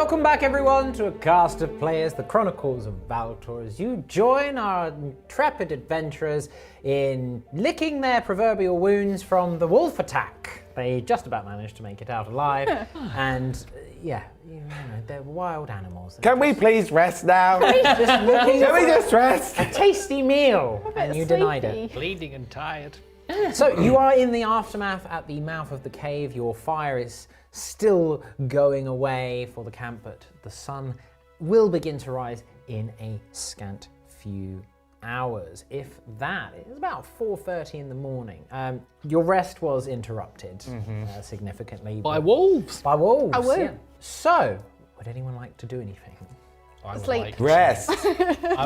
Welcome back, everyone, to a cast of players, the Chronicles of Valtor, as you join our intrepid adventurers in licking their proverbial wounds from the wolf attack. They just about managed to make it out alive, and yeah, you know, they're wild animals. Can we please rest now? Can we just rest? A tasty meal, and you denied it. Bleeding and tired. So you are in the aftermath at the mouth of the cave. Your fire is still going away for the camp, but the sun will begin to rise in a scant few hours. If that, it's about 4:30 in the morning. Your rest was interrupted significantly. By wolves. By wolves, I would. yeah. So, would anyone like to do anything? I would Sleep. like Rest.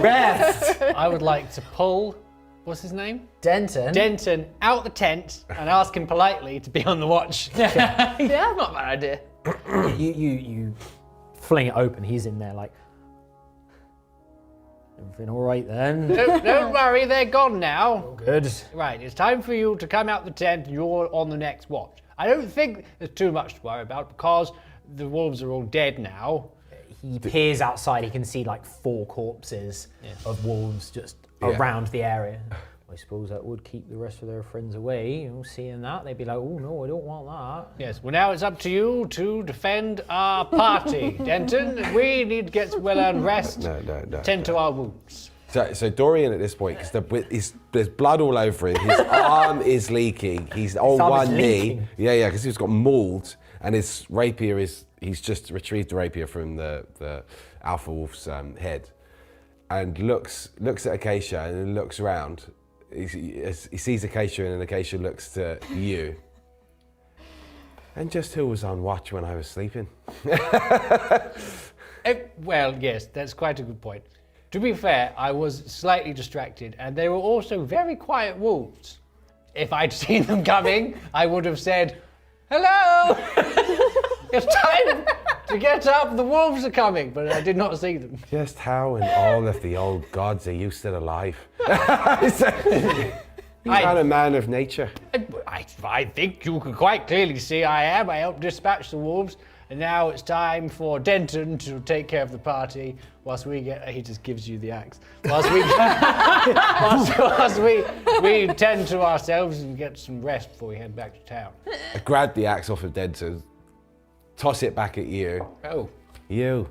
Rest! I would like to pull, what's his name? Denton. Denton out the tent and ask him politely to be on the watch. Yeah. Not a bad idea. You fling it open. He's in there like, everything all right then? Don't worry, they're gone now. Good. Right, it's time for you to come out the tent and you're on the next watch. I don't think there's too much to worry about because the wolves are all dead now. He peers outside. He can see like 4 corpses of wolves just around the area. I suppose that would keep the rest of their friends away. You know, seeing that, they'd be like, "Oh no, I don't want that." Yes, well now it's up to you to defend our party, Denton. We need to get some well-earned rest. No. Tend to our wounds. So Dorian at this point, because there's blood all over him, his arm is leaking, he's on arm is one knee. leaking. Yeah, because he's got mauled, and his rapier he's just retrieved the rapier from the alpha wolf's head, and looks at Acacia and then looks around. He sees Acacia and then Acacia looks to you. And just who was on watch when I was sleeping? Well, yes, that's quite a good point. To be fair, I was slightly distracted, and they were also very quiet wolves. If I'd seen them coming, I would have said, "Hello! It's time to get up, the wolves are coming," but I did not see them. Just how in all of the old gods are you still alive? I'm a man of nature. I think you can quite clearly see I am. I helped dispatch the wolves, and now it's time for Denton to take care of the party whilst we get. He just gives you the axe. Whilst we tend to ourselves and get some rest before we head back to town. I grabbed the axe off of Denton, toss it back at you. Oh. You,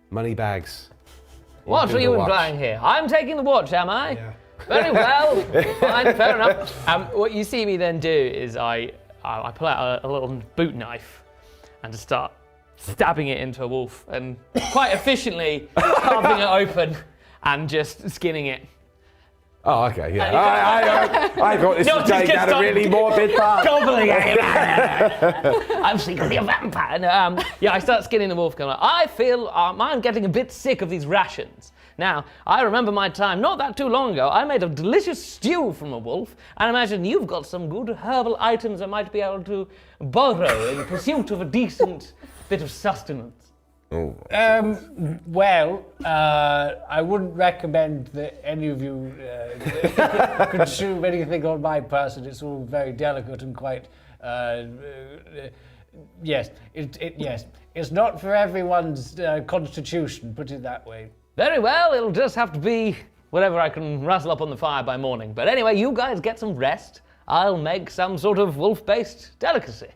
money bags. What do are you the watch. implying here? I'm taking the watch, am I? Yeah. Very well. Fine, fair enough. What you see me then do is I pull out a little boot knife and just start stabbing it into a wolf and quite efficiently carving it open and just skinning it. Oh, okay, yeah. I thought this was going down a really morbid path. Gobbling I'm secretly a vampire. And, I start skinning the wolf. Going, I feel I'm getting a bit sick of these rations. Now, I remember my time not that too long ago. I made a delicious stew from a wolf, and I imagine you've got some good herbal items I might be able to borrow in pursuit of a decent bit of sustenance. Oh. Well, I wouldn't recommend that any of you consume anything on my person. It's all very delicate and quite. Yes, it's not for everyone's constitution. Put it that way. Very well, it'll just have to be whatever I can rustle up on the fire by morning. But anyway, you guys get some rest. I'll make some sort of wolf-based delicacy.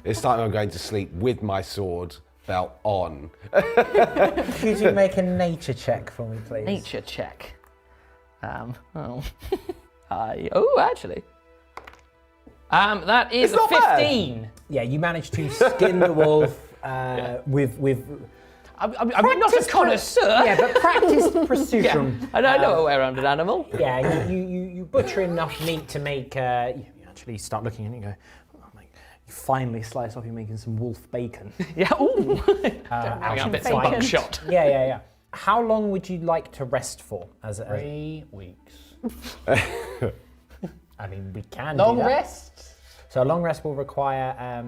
It's time I'm going to sleep with my sword belt on. Could you make a nature check for me, please? Nature check. Actually. That is It's not 15. bad. Yeah, you managed to skin the wolf with. I'm not a connoisseur. Yeah, but practiced precision. I know a way around an animal. Yeah, you butcher enough meat to make. You actually start looking at it and you go, oh, you finally slice off. You're making some wolf bacon. Yeah, ooh. Out a of bit bacon. buckshot. Yeah. How long would you like to rest for? 3 weeks. I mean, we can Long do that. rest? So a long rest will require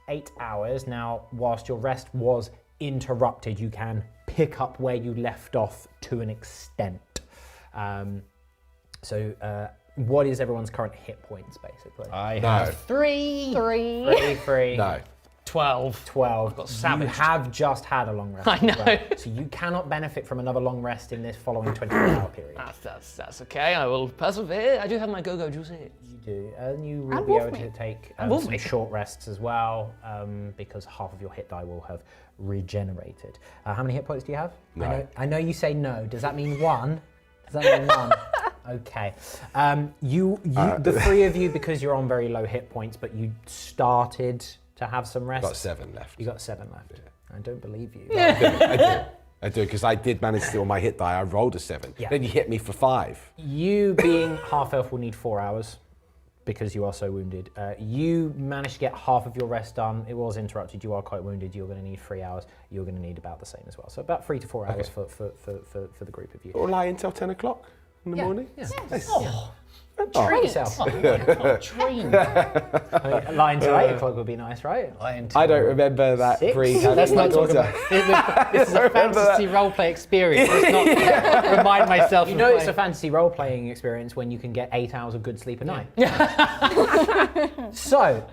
8 hours. Now, whilst your rest was interrupted, you can pick up where you left off to an extent. What is everyone's current hit points, basically? I No. have 3. Three. No. 12. 12. got You savaged. have just had a long rest. I as know. well. So you cannot benefit from another long rest in this following 24-hour period. That's okay. I will persevere. I do have my go-go juices. You do, and you will And be wolf able to meat. take wolf some meat. short rests as well, because half of your hit die will have regenerated. How many hit points do you have? No. I know you say no. Does that mean 1? Does that mean 1? Okay. The three of you, because you're on very low hit points, but you started to have some rest. Got 7 left. You got 7 left. I don't believe you. I do, because I did manage to, on my hit die, I rolled a 7. Yeah. Then you hit me for 5. You being half elf will need 4 hours because you are so wounded. You managed to get half of your rest done. It was interrupted. You are quite wounded. You're going to need 3 hours. You're going to need about the same as well. So about 3 to 4 hours for the group of you. Or lie until 10 o'clock in the morning. Yeah. Treat yourself. Dream. Lie until 8 o'clock would be nice, right? I don't remember that 6? pre. Let's not talk about this is a fantasy roleplay experience. Let's not remind myself You of know it's my- a fantasy role-playing experience when you can get 8 hours of good sleep a night. So,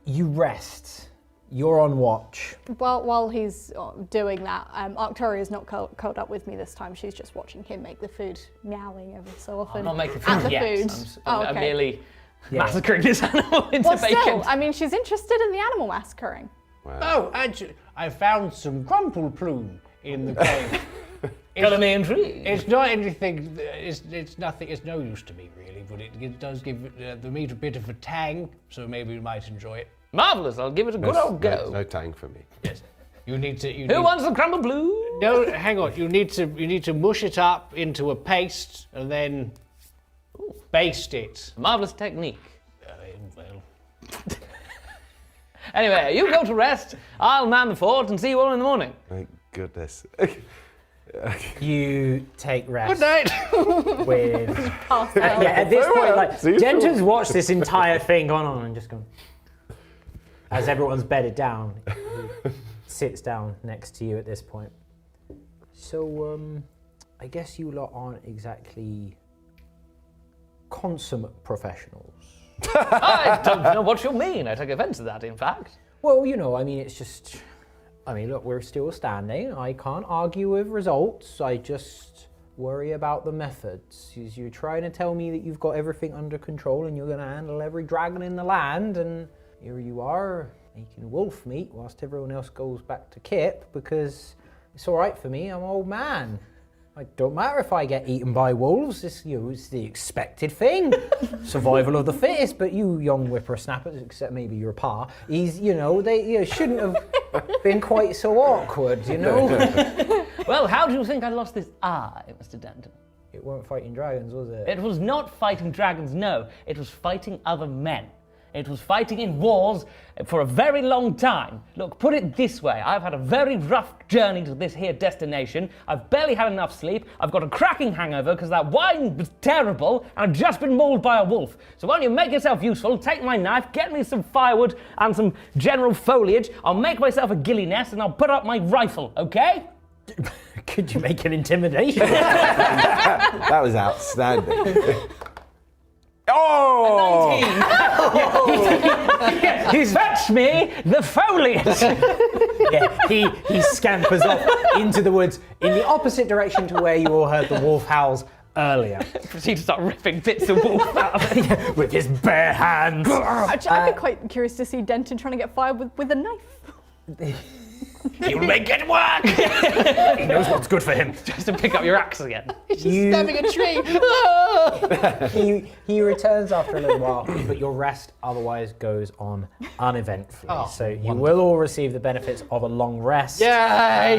you rest. You're on watch. While he's doing that, Arcturia's not curled up with me this time. She's just watching him make the food, meowing every so often. I'm not making at food the yet. food. I'm merely Yeah. massacring this animal into Well, bacon. still, I mean, she's interested in the animal massacring. Oh, actually, I found some crumple plume in the cave. Colour me intrigued. It's not anything. It's nothing. It's no use to me really, but it does give the meat a bit of a tang. So maybe you might enjoy it. Marvellous. I'll give it a good old go. No tang for me. Yes. You need to. Who wants the crumble blue? No, hang on. You need to mush it up into a paste and then baste it. Marvellous technique. Well, Anyway, you go to rest. I'll man the fort and see you all in the morning. Thank goodness. You take rest good night. with... Passed out. Yeah, at this point, like, See you Gento's watched this entire thing going on and just gone... As everyone's bedded down, he sits down next to you at this point. So, I guess you lot aren't exactly consummate professionals. I don't know what you mean. I take offence to that, in fact. Well, you know, I mean, it's just... I mean, look, we're still standing. I can't argue with results. I just worry about the methods. You're trying to tell me that you've got everything under control and you're going to handle every dragon in the land, and here you are making wolf meat whilst everyone else goes back to Kip because it's all right for me. I'm an old man. It don't matter if I get eaten by wolves. It's the expected thing. Survival of the fittest. But you young whippersnappers, except maybe your pa, they shouldn't have been quite so awkward, you know? Well, how do you think I lost this eye, Mr. Denton? It weren't fighting dragons, was it? It was not fighting dragons, no. It was fighting other men. It was fighting in wars for a very long time. Look, put it this way. I've had a very rough journey to this here destination. I've barely had enough sleep. I've got a cracking hangover because that wine was terrible and I've just been mauled by a wolf. So why don't you make yourself useful, take my knife, get me some firewood and some general foliage. I'll make myself a ghillie nest and I'll put up my rifle, okay? Could you make an intimidation? That was outstanding. Oh! He's fetch me the foliage. Yeah, he scampers off into the woods in the opposite direction to where you all heard the wolf howls earlier. Proceed to start ripping bits of wolf out of it. With his bare hands. Actually, I'd be quite curious to see Denton trying to get fired with a knife. You'll make it work. He knows what's good for him. Just to pick up your axe again. Stabbing a tree. He returns after a little while, but your rest otherwise goes on uneventfully. So you will all receive the benefits of a long rest. Yay!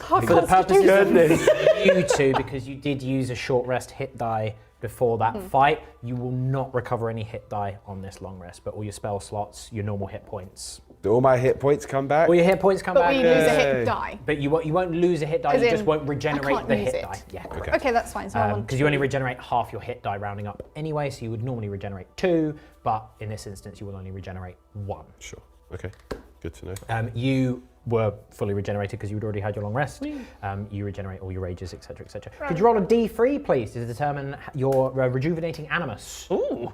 For the purposes of you two, because you did use a short rest hit die before that fight, you will not recover any hit die on this long rest, but all your spell slots, your normal hit points. Do all my hit points come back? All your hit points come But back. we lose a hit die. But you won't lose a hit die, As you in, just won't I regenerate can't the use hit it. die. Yeah. Okay, that's fine. So I want Because you only regenerate half your hit die rounding up anyway, so you would normally regenerate 2, but in this instance you will only regenerate 1. Sure. Okay. Good to know. You were fully regenerated because you had already had your long rest. You regenerate all your rages, etc., etc. Could you roll a D3, please, to determine your rejuvenating animus? Ooh.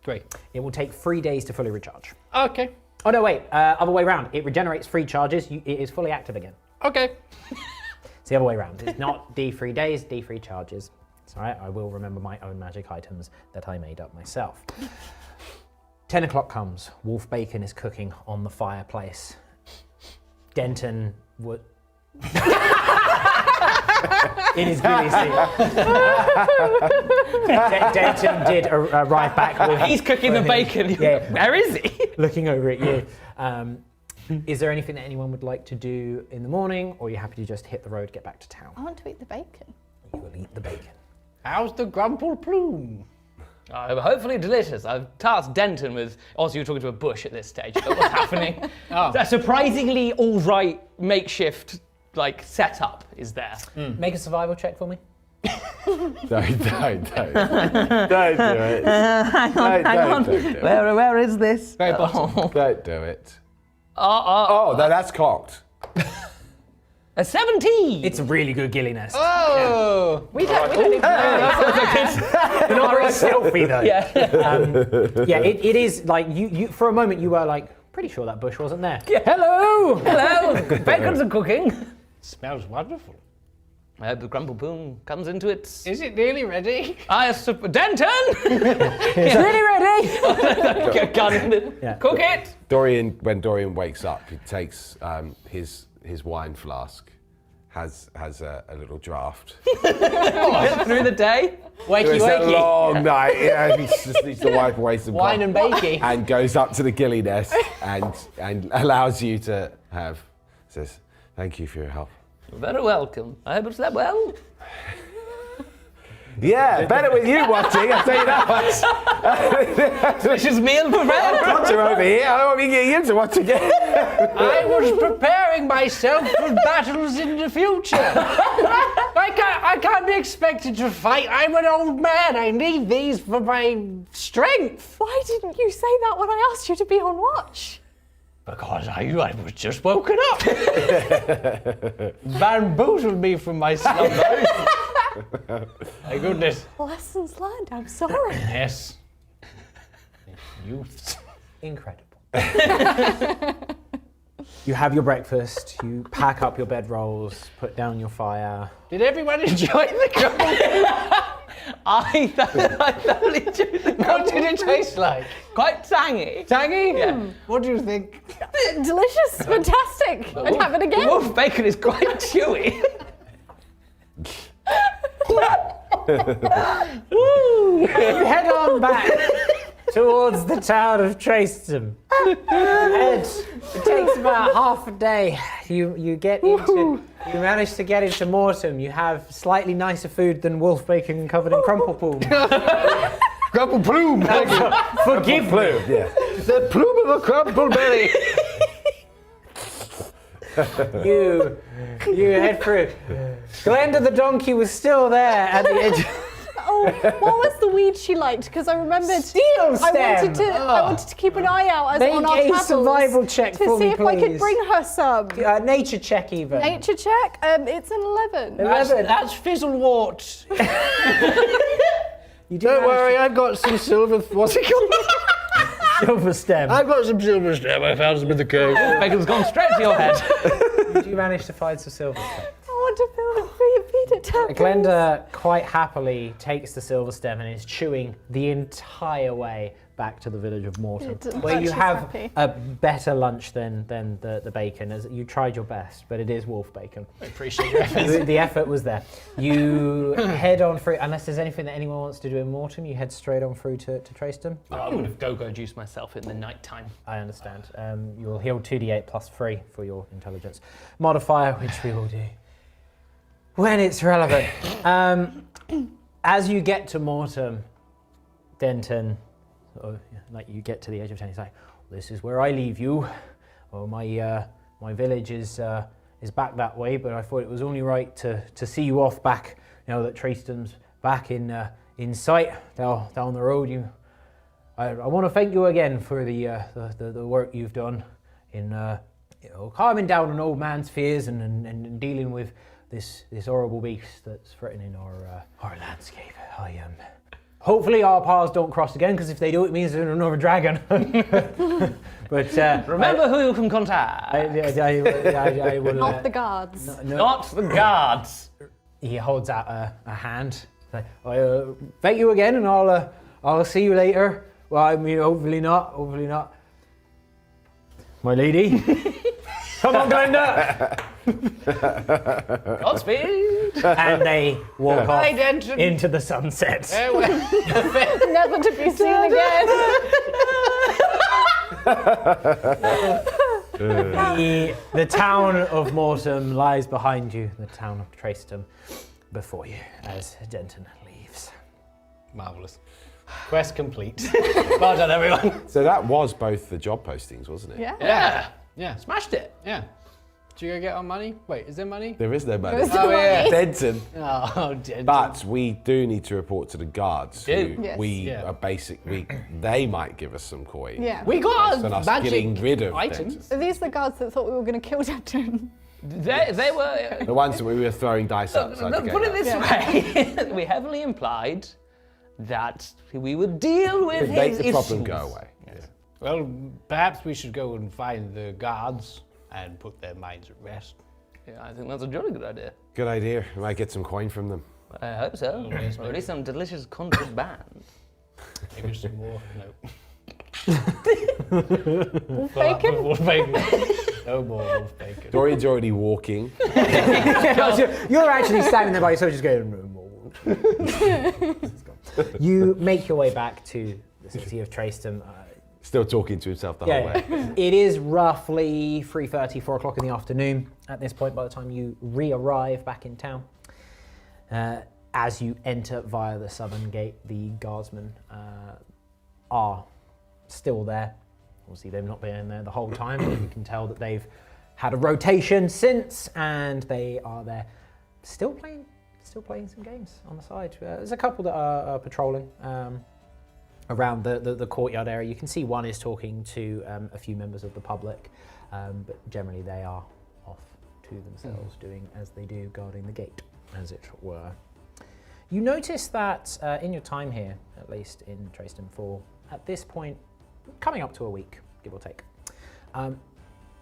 3. It will take 3 days to fully recharge. Okay. Oh no, wait. Other way around. It regenerates 3 charges. It is fully active again. Okay. It's the other way around. It's not D3 days, D3 charges. It's all right. I will remember my own magic items that I made up myself. 10 o'clock comes. Wolf bacon is cooking on the fireplace. Denton would. In his ghillie suit. Denton did arrive back with... He's cooking the bacon. Yeah. Where is he? Looking over at you. Is there anything that anyone would like to do in the morning, or are you happy to just hit the road, get back to town? I want to eat the bacon. You will eat the bacon. How's the grumple plume? Hopefully delicious. I've tasked Denton with. Also, you're talking to a bush at this stage. But what's happening? A surprisingly all right makeshift setup is there. Make a survival check for me. Don't do it. Don't do it. Hang on. Don't do it. Where is this? Very bottom. Don't do it. Oh, No, that's cocked. a 17. It's a really good ghillie nest. Oh! We don't even know. You're not very stealthy though. Yeah. It is like you. For a moment, you were pretty sure that bush wasn't there. Yeah. Hello. Hello. Bacons are cooking. Smells wonderful. I hope the grumble boom comes into its. Is it nearly ready? Denton. It's really ready. Get a gun in it. Yeah. Cook it. When Dorian wakes up, he takes his wine flask, has a little draft. Through the day. Wakey, It's a wakey. long night. Yeah, he just needs to wipe away some Wine and bakey. and goes up to the ghillie nest and allows you to have. Says, "Thank you for your help." You're very welcome. I hope you slept well. Yeah, better with you watching. I'll tell you that much. Delicious meal prepared. Watcher over here. I don't want to get you to watch again. I was preparing myself for battles in the future. I can't be expected to fight. I'm an old man. I need these for my strength. Why didn't you say that when I asked you to be on watch? Because I was just woken up. Bamboozled me from my slumber. My goodness. Lessons learned, I'm sorry. Yes. Youths. Incredible. You have your breakfast. You pack up your bedrolls. Put down your fire. Did everyone enjoy the grumble? I thoroughly enjoyed the What did it taste like? Quite tangy. Tangy? Yeah. What do you think? Delicious, fantastic. I'd have it again. Wolf bacon is quite chewy. You head on back towards the town of Traistan. It takes about half a day. You manage to get into Mortem. You have slightly nicer food than wolf bacon covered in crumple plume. Crumple plume. Forgive me. Yeah. The plume of a crumple berry. You head through. Glenda the donkey was still there at the edge. Oh, what was the weed she liked? Because I remembered Steel I wanted stem. I wanted to keep an eye out as Make on our a travels survival check to for see me, if I could please. bring her some. Nature check even. Nature check. It's an 11. 11. That's fizzlewort. You do Don't manage worry, I've got some silver. What's it called? to silver stem. I've got some silver stem. I found some in the cave. Bacon's gone straight to your head. You do manage to find some silver stem. I want to feed it to her. Glenda quite happily takes the silver stem and is chewing the entire way back to the village of Morton, It doesn't where look you she's have happy. a better lunch than the bacon. As you tried your best, but it is wolf bacon. I appreciate your efforts. The effort was there. You head on through, unless there's anything that anyone wants to do in Morton, you head straight on through to Traistan. I would have go-go juiced myself in the night time. I understand. You will heal 2d8 plus 3 for your intelligence modifier, which we will do when it's relevant. As you get to Mortem, Denton, you get to the edge of town, he's like, "This is where I leave you. Oh, my village is back that way, but I thought it was only right to see you off back. Now that Traistan's back in sight down the road. I want to thank you again for the work you've done in calming down an old man's fears and dealing with this horrible beast that's threatening our landscape. Hopefully our paths don't cross again, because if they do, it means there's another dragon. But Remember who you can contact. I will. Not the guards. Not the guards. He holds out a hand. Like, thank you again, and I'll see you later. Well, I mean, hopefully not. Hopefully not. My lady. Come on, Glenda. Godspeed. And they walk off Hi, Denton. into the sunset. Never to be seen again. The town of Mortem lies behind you, the town of Traistan before you, as Denton leaves. Marvellous. Quest complete. Well done, everyone. So that was both the job postings, wasn't it? Yeah. Yeah. Yeah. Smashed it. Yeah. Did you go get our money? Wait, is there money? There is no money. There is no Oh, yeah. Denton. Oh, dead. But we do need to report to the guards. Do. Who Yes. Yeah. are they might give us some coin. Yeah. We got Based on a us magic getting rid of items. Denton. Are these the guards that thought we were going to kill Denton? They were. The ones that we were throwing dice outside the Put it gate. this way: we heavily implied that we would deal with It'd make his the problem issues. go away. Yeah. Well, perhaps we should go and find the guards and put their minds at rest. Yeah, I think that's a jolly good idea. Good idea. We might get some coin from them. I hope so. yes, Or at least some delicious contraband. Maybe some more. Wolf bacon? Wolf bacon. No more wolf bacon. Dorian's already walking. You're actually standing there by yourself, just going. You make your way back to the city of Traistan. Still talking to himself the whole way. It is roughly 3:30, 4 o'clock in the afternoon at this point by the time you re-arrive back in town. As you enter via the southern gate, the guardsmen are still there. Obviously, they've not been in there the whole time, but you can tell that they've had a rotation since, and they are there still playing some games on the side. There's a couple that are patrolling around the courtyard area. You can see one is talking to a few members of the public, but generally they are off to themselves, doing as they do, guarding the gate, as it were. You notice that in your time here, at least in Traistan, for at this point, coming up to a week, give or take,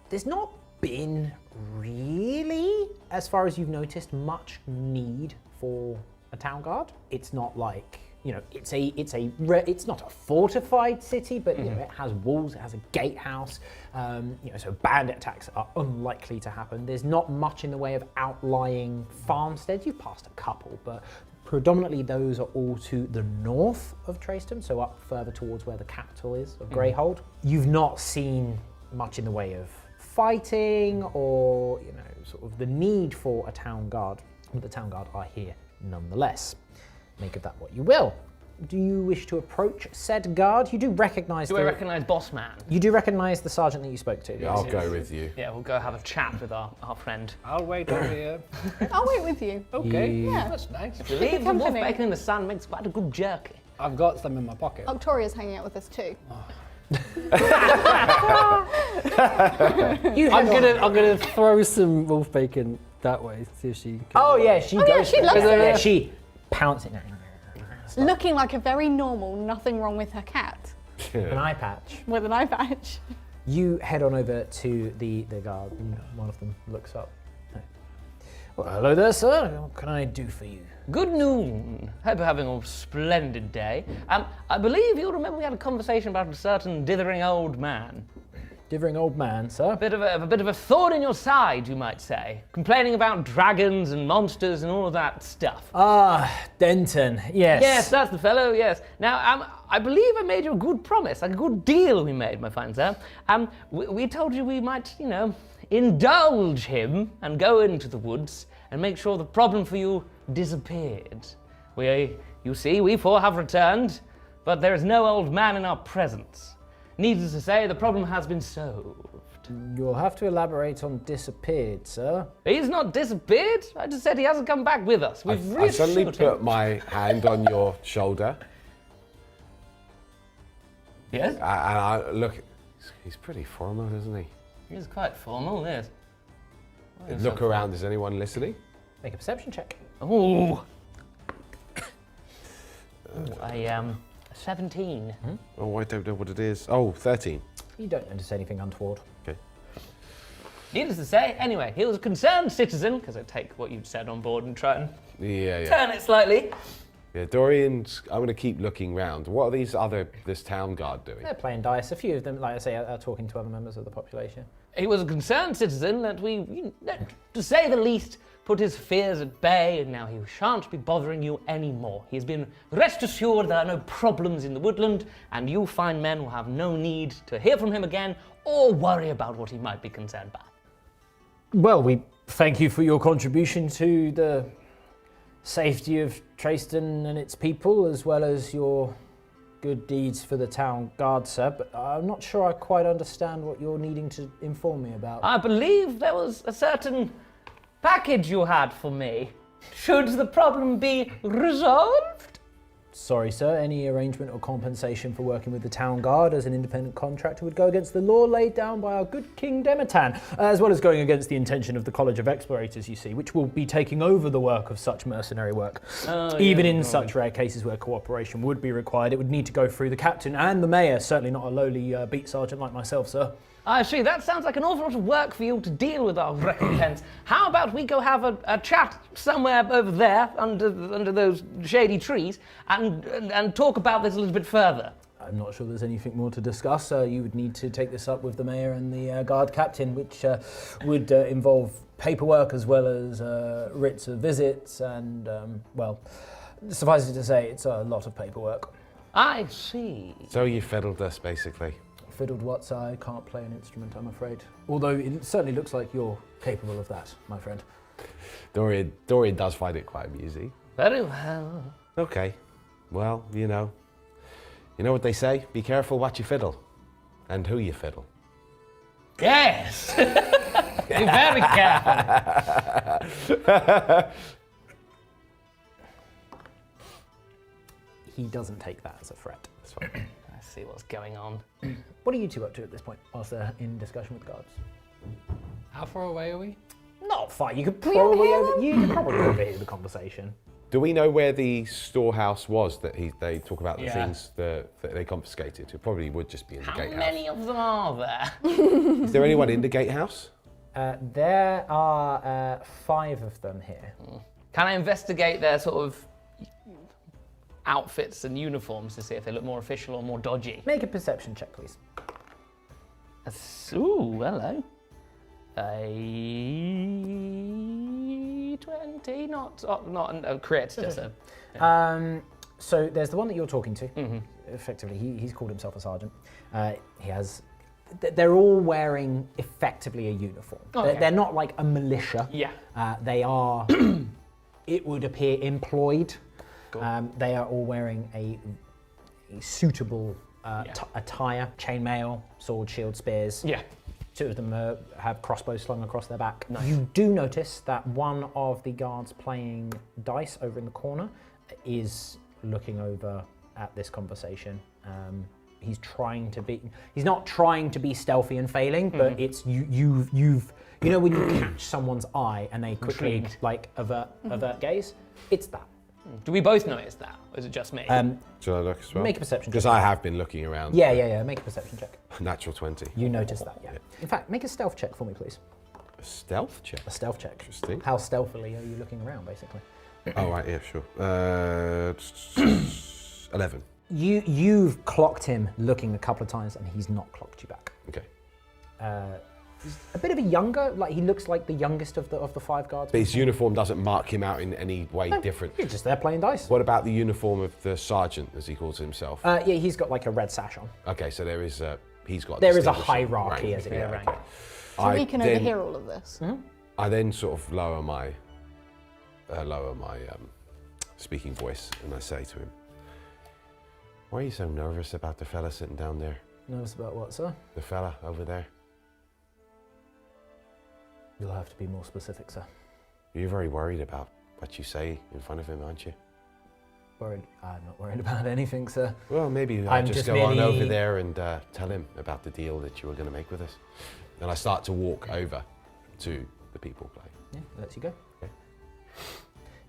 there's not been really, as far as you've noticed, much need for a town guard. It's not like, you know, it's not a fortified city, but you know, it has walls, it has a gatehouse. You know, so bandit attacks are unlikely to happen. There's not much in the way of outlying farmsteads. You've passed a couple, but predominantly those are all to the north of Traistan, so up further towards where the capital is of Greyhold. You've not seen much in the way of fighting or, you know, sort of the need for a town guard. But the town guard are here nonetheless. Make of that what you will. Do you wish to approach said guard? You do recognise Do I recognise Boss Man? You do recognise the sergeant that you spoke to. Yeah, I'll go with you. Yeah, we'll go have a chat with our friend. I'll wait over here. I'll wait with you. Okay, Yeah. that's nice. I believe the wolf company. bacon in the sun makes quite a good jerky. I've got some in my pocket. Victoria's hanging out with us too. I'm gonna throw some wolf bacon that way. See if she. Can. Oh yeah, she yeah, goes. she for it. loves it. Yeah, she pounces it. Looking like a very normal, nothing wrong with her cat. An eye patch. With an eye patch. You head on over to the guard, and one of them looks up. Well, hello there, sir. What can I do for you? Good noon. Hope you're having a splendid day. I believe you'll remember we had a conversation about a certain dithering old man. Dithering old man, sir. A bit of a thorn in your side, you might say. Complaining about dragons and monsters and all of that stuff. Ah, Denton. Yes. Yes, that's the fellow, yes. Now, I believe I made you a good promise, like a good deal we made, my fine sir. We told you we might, you know, indulge him and go into the woods and make sure the problem for you disappeared. You see, we four have returned, but there is no old man in our presence. Needless to say, the problem has been solved. You'll have to elaborate on disappeared, sir. He's not disappeared. I just said he hasn't come back with us. We've I suddenly reassured him. put my hand on your shoulder, Yes? and I look. He's pretty formal, isn't he? He's quite formal, yes. Look around. Is anyone listening? Make a perception check. Oh, A 17. Oh, I don't know what it is. Oh, 13. You don't notice anything untoward. Okay. Needless to say, anyway, he was a concerned citizen, because I take what you'd said on board and try and Yeah. turn it slightly. Yeah, Dorian's. I'm going to keep looking round. What are this town guard doing? They're playing dice. A few of them, like I say, are talking to other members of the population. He was a concerned citizen that to say the least, put his fears at bay, and now he shan't be bothering you anymore. He's been rest assured there are no problems in the woodland, and you fine men will have no need to hear from him again or worry about what he might be concerned about. Well, we thank you for your contribution to the safety of Traistan and its people, as well as your good deeds for the town guard, sir, but I'm not sure I quite understand what you're needing to inform me about. I believe there was a certain package you had for me. Should the problem be resolved? Sorry, sir, any arrangement or compensation for working with the town guard as an independent contractor would go against the law laid down by our good King Demetan, as well as going against the intention of the College of Explorators, you see, which will be taking over the work of such mercenary work. Even in such rare cases where cooperation would be required, it would need to go through the captain and the mayor, certainly not a lowly beat sergeant like myself, sir. I see, that sounds like an awful lot of work for you to deal with our recompense. How about we go have a chat somewhere over there under those shady trees and talk about this a little bit further? I'm not sure there's anything more to discuss. You would need to take this up with the mayor and the guard captain, which would involve paperwork as well as writs of visits and, well, suffice it to say, it's a lot of paperwork. I see. So you fiddled us, basically. Fiddled what? I can't play an instrument, I'm afraid. Although it certainly looks like you're capable of that, my friend. Dorian does find it quite amusing. Very well. Okay. Well, you know what they say? Be careful what you fiddle. And who you fiddle. Yes! Be very careful. He doesn't take that as a threat. That's fine. I see what's going on. What are you two up to at this point, whilst they're in discussion with the guards? How far away are we? Not far. You could we probably overhear overhear the conversation. Do we know where the storehouse was that they talk about the Yeah. things that they confiscated? It probably would just be in the How gatehouse. many of them are there? Is there anyone in the gatehouse? There are 5 of them here. Can I investigate their sort of outfits and uniforms to see if they look more official or more dodgy? Make a perception check, please. Ooh, hello. A 20, not a crit, just a... So there's the one that you're talking to. Effectively, he's called himself a sergeant. He has. They're all wearing effectively a uniform. Okay. They're not like a militia. Yeah. They are. It would appear employed. Cool. They are all wearing a suitable Yeah. attire: chainmail, sword, shield, spears. Yeah. 2 of them have crossbows slung across their back. Nice. You do notice that one of the guards playing dice over in the corner is looking over at this conversation. He's not trying to be stealthy and failing, but it's you know when you catch someone's eye and they quickly Intrigued. like avert gaze? It's that. Do we both notice that, or is it just me? Shall I look as well? Make a perception Because check. I have been looking around. Yeah. Make a perception check. Natural 20. You notice that, yeah. In fact, make a stealth check for me, please. A stealth check? A stealth check. Interesting. How stealthily are you looking around, basically? Oh, right, yeah, sure. 11. You've clocked him looking a couple of times, and he's not clocked you back. Okay. He's a bit of a younger, like he looks like the youngest of the 5 guards. But his uniform doesn't mark him out in any way different. He's just there playing dice. What about the uniform of the sergeant, as he calls himself? Yeah, he's got like a red sash on. Okay, so there is he's got. There is a distinguishing hierarchy, rank. as it Yeah, were. okay. So we can overhear all of this. I then sort of lower my speaking voice, and I say to him, "Why are you so nervous about the fella sitting down there? Nervous about what, sir? The fella over there? You'll have to be more specific, sir. You're very worried about what you say in front of him, aren't you?" Worried? I'm not worried about anything, sir. Well, maybe I'll I'm just just go on merely- over there and tell him about the deal that you were going to make with us. And I start to walk over to the people playing. Yeah, lets you go. Okay.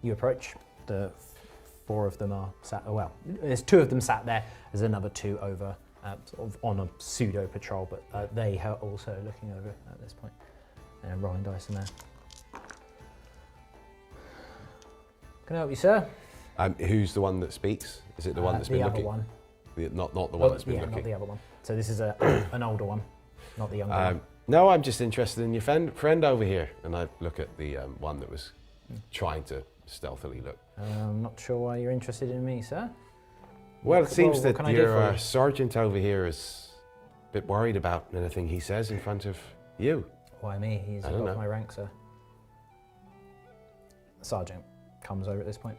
You approach the 4 of them are sat. Well, there's 2 of them sat there. There's another 2 over, sort of on a pseudo patrol, but they are also looking over at this point. And rolling dice in there. Can I help you, sir? Who's the one that speaks? Is it the one that's been looking? The other one. Not the one that's been yeah, looking. not the other one. So this is an older one, not the younger one. No, I'm just interested in your friend over here. And I look at the one that was trying to stealthily look. I'm not sure why you're interested in me, sir. Well, it seems what that can I do for your you? sergeant over here is a bit worried about anything he says in front of you. Why me? He's I don't above know. my rank, sir. Sergeant comes over at this point.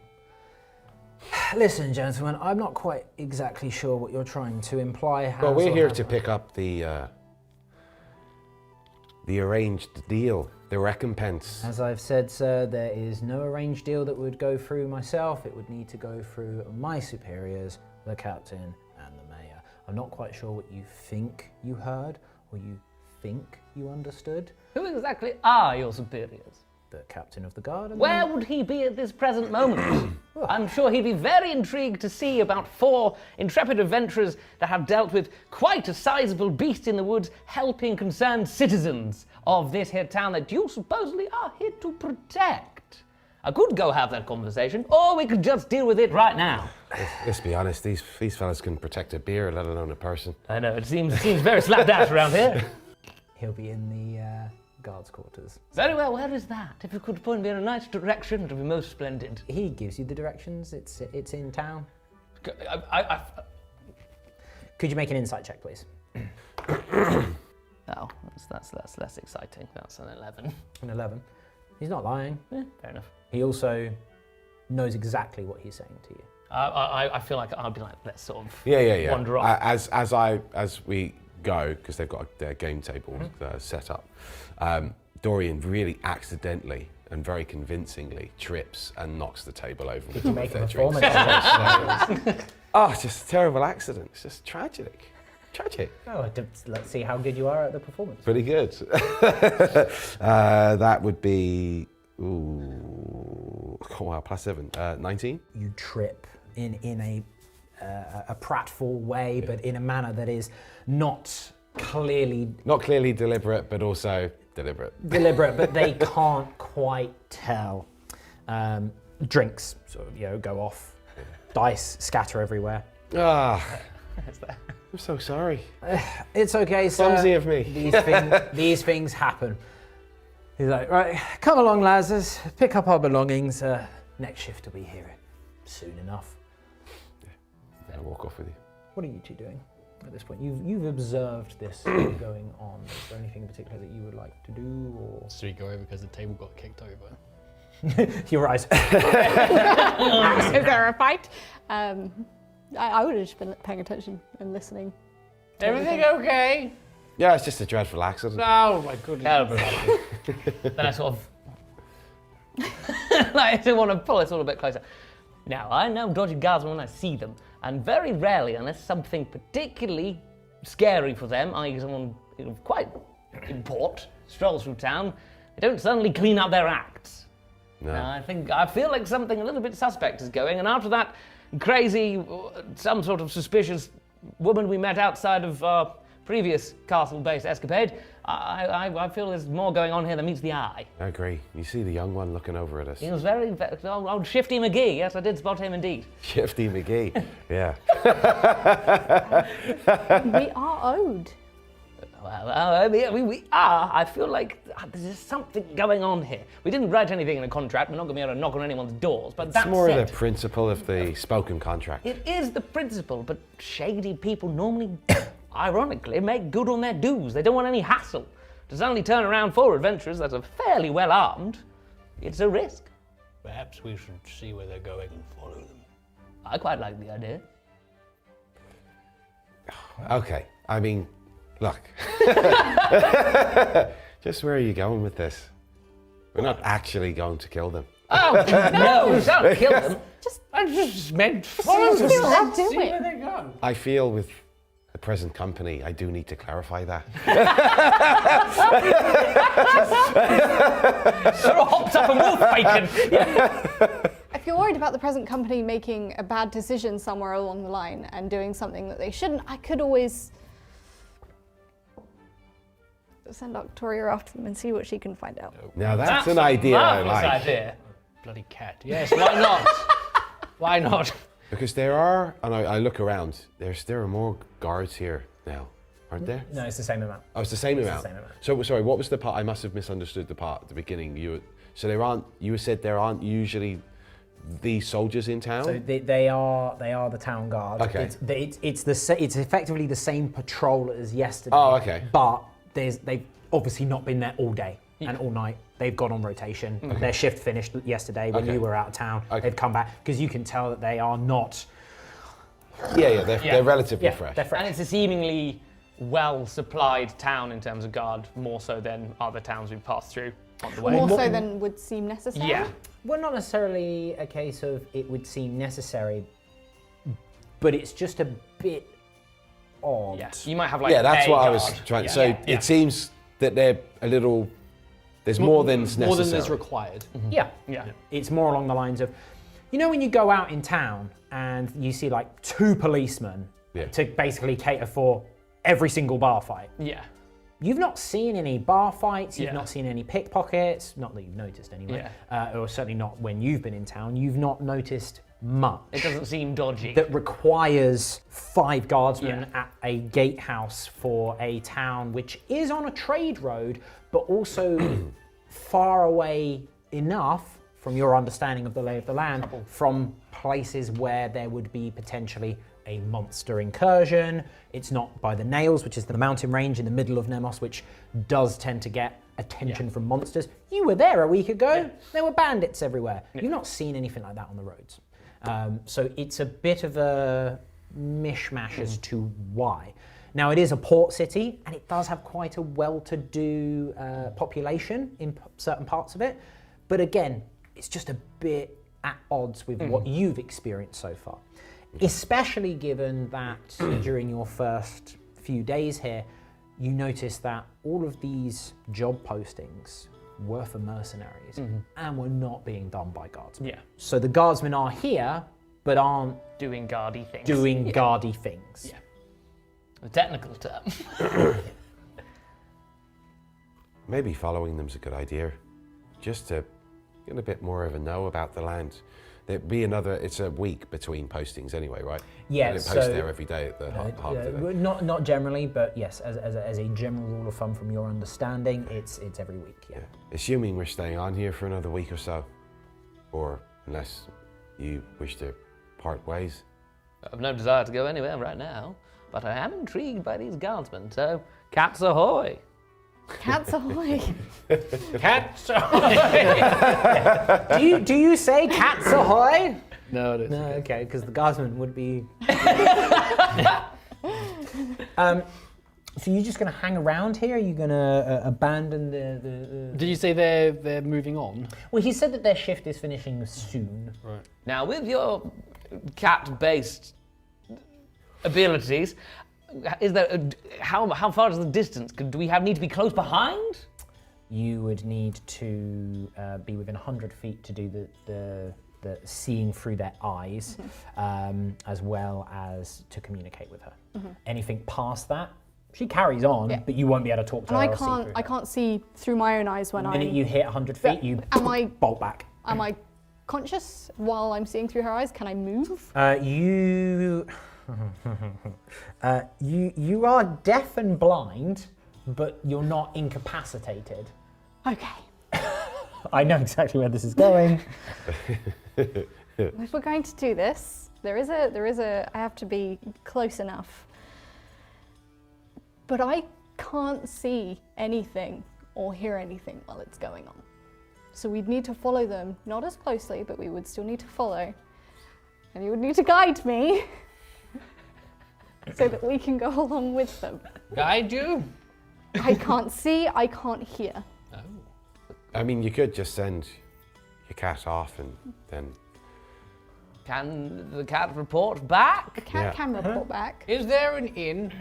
Listen, gentlemen, I'm not quite exactly sure what you're trying to imply. Well, we're here to pick up the arranged deal, the recompense. As I've said, sir, there is no arranged deal that would go through myself. It would need to go through my superiors, the captain and the mayor. I'm not quite sure what you think you heard or you think you understood. Who exactly are your superiors? The captain of the guard. And Where would he be at this present moment? I'm sure he'd be very intrigued to see about 4 intrepid adventurers that have dealt with quite a sizable beast in the woods, helping concerned citizens of this here town that you supposedly are here to protect. I could go have that conversation, or we could just deal with it right now. Let's be honest, these fellas can protect a beer, let alone a person. I know, it seems very slapdash around here. He'll be in the guards' quarters. Very well, where is that? If you could point me in a nice direction, it would be most splendid. He gives you the directions. It's in town. Could you make an insight check, please? Oh, that's less exciting. That's an 11. An 11. He's not lying. Yeah, fair enough. He also knows exactly what he's saying to you. I feel like I'll be like, let's sort of Yeah. wander off. As we go, because they've got their game table set up, Dorian really accidentally and very convincingly trips and knocks the table over with all Make of a their drinks. performance. Oh, it's just a terrible accident. It's just tragic. Oh, let's see how good you are at the performance. Pretty good. That would be, ooh, oh, wow, +7, 19. You trip in a pratfall way, but in a manner that is not clearly Not clearly deliberate, but also deliberate. deliberate, but they can't quite tell. Drinks sort of, go off. Dice scatter everywhere. Ah, I'm so sorry. It's okay, sir. Clumsy of me. These things happen. He's like, right, come along, lads. Let's pick up our belongings. Next shift will be here soon enough. I'll walk off with you. What are you two doing at this point? You've observed this going on. Is there anything in particular that you would like to do, or So we go over because the table got kicked over. your eyes? Is there a fight? I would have just been paying attention and listeing. to Everything okay? Yeah, it's just a dreadful accident. Oh my goodness. Terrible. Then I sort of, I just want to pull it a little bit closer. Now, I know dodgy guardsmen when I see them, and very rarely, unless something particularly scary for them, i.e. someone quite important, strolls through town, they don't suddenly clean up their acts. No. Now, I feel like something a little bit suspect is going, and after that crazy, some sort of suspicious woman we met outside of our previous castle-based escapade, I feel there's more going on here than meets the eye. I agree. You see the young one looking over at us. He was very old Shifty McGee. Yes, I did spot him indeed. Shifty McGee. Yeah. We are owed. Well, we are. I feel like there's something going on here. We didn't write anything in a contract. We're not going to be able to knock on anyone's doors. But It's that's more it. the principle of the spoken contract. It is the principle, but shady people normally, ironically, make good on their dues. They don't want any hassle. To suddenly turn around 4 adventurers that are fairly well armed, it's a risk. Perhaps we should see where they're going and follow them. I quite like the idea. Okay, I mean, look. Just where are you going with this? We're not actually going to kill them. Oh, no, don't kill them. I just meant follow them. See what they're See where doing. they go. I feel with the present company, I do need to clarify that. Sort of hopped up a wolf bacon. Yeah. if you're worried about the present company making a bad decision somewhere along the line and doing something that they shouldn't, I could always send Octoria after them and see what she can find out. Now that's an idea I marvelous like. idea. Bloody cat. Yes, why not? Why not? Because there are, and I look around, there are more guards here now, aren't there? No, it's the same amount. Oh, it's the same It's amount. the same amount. So sorry, what was the part? I must have misunderstood the part at the beginning. So there aren't. You said there aren't usually these soldiers in town. So they are the town guard. Okay. It's effectively the same patrol as yesterday. Oh, okay. But they've obviously not been there all day and all night. They've gone on rotation. Their shift finished yesterday when Okay. you were out of town. Okay. They've come back because you can tell that they are not. They're relatively fresh. They're fresh. And it's a seemingly well-supplied town in terms of guard, more so than other towns we've passed through on the way. More so than would seem necessary. Yeah. Well, not necessarily a case of it would seem necessary, but it's just a bit odd. Yeah. You might have like Yeah, that's a what I guard. was trying. Yeah. So Yeah. it seems that they're a little. There's more than's necessary. More than is required. Yeah. Yeah. It's more along the lines of, you know, when you go out in town and you see like 2 policemen Yeah. to basically cater for every single bar fight. Yeah. You've not seen any bar fights, you've Yeah. not seen any pickpockets, not that you've noticed anyway, or certainly not when you've been in town. You've not noticed much It doesn't seem dodgy. that requires 5 guardsmen at a gatehouse for a town which is on a trade road, but also far away enough from your understanding of the lay of the land from places where there would be potentially a monster incursion. It's not by the Nails, which is the mountain range in the middle of Nemos, which does tend to get attention from monsters. You were there a week ago. There were bandits everywhere. You've not seen anything like that on the roads. So it's a bit of a mishmash as to why. Now, it is a port city, and it does have quite a well-to-do population in certain parts of it. But again, it's just a bit at odds with what you've experienced so far. Especially given that during your first few days here, you notice that all of these job postings were for mercenaries and were not being done by guardsmen. Yeah. So the guardsmen are here, but aren't Doing guardy things. doing guardy things. Yeah. A technical term. Maybe following them's a good idea, just to get a bit more of a know about the land. There'd be another. It's a week between postings anyway, right? Yeah, They didn't post so- there every day at the hub. do they? well, not generally, but yes, as a general rule of thumb from your understanding, it's every week. Yeah. Assuming we're staying on here for another week or so, or unless you wish to part ways. I've no desire to go anywhere right now, but I am intrigued by these guardsmen, so cats ahoy! Cats ahoy. Cats do you say cats ahoy? No, it is. No, okay, because the guardsman would be. So you're just going to hang around here? Are you going to abandon the? Did you say they're moving on? Well, he said that their shift is finishing soon. Right. Now, with your cat-based abilities, is there how far is the distance? Do we need to be close behind? You would need to be within 100 feet to do the seeing through their eyes, as well as to communicate with her. Anything past that, she carries on, but you won't be able to talk to And her. I or see can't. through I her. can't see through my own eyes when The minute you hit 100 feet, you Am I? bolt back. Am I conscious while I'm seeing through her eyes? Can I move? You are deaf and blind, but you're not incapacitated. Okay. I know exactly where this is going. If we're going to do this, there is a. I have to be close enough. But I can't see anything or hear anything while it's going on. So we'd need to follow them, not as closely, but we would still need to follow. And you would need to guide me so that we can go along with them. Guide you? I can't see, I can't hear. Oh. I mean, you could just send your cat off and then. Can the cat report back? The cat Yeah. can report back. Is there an inn?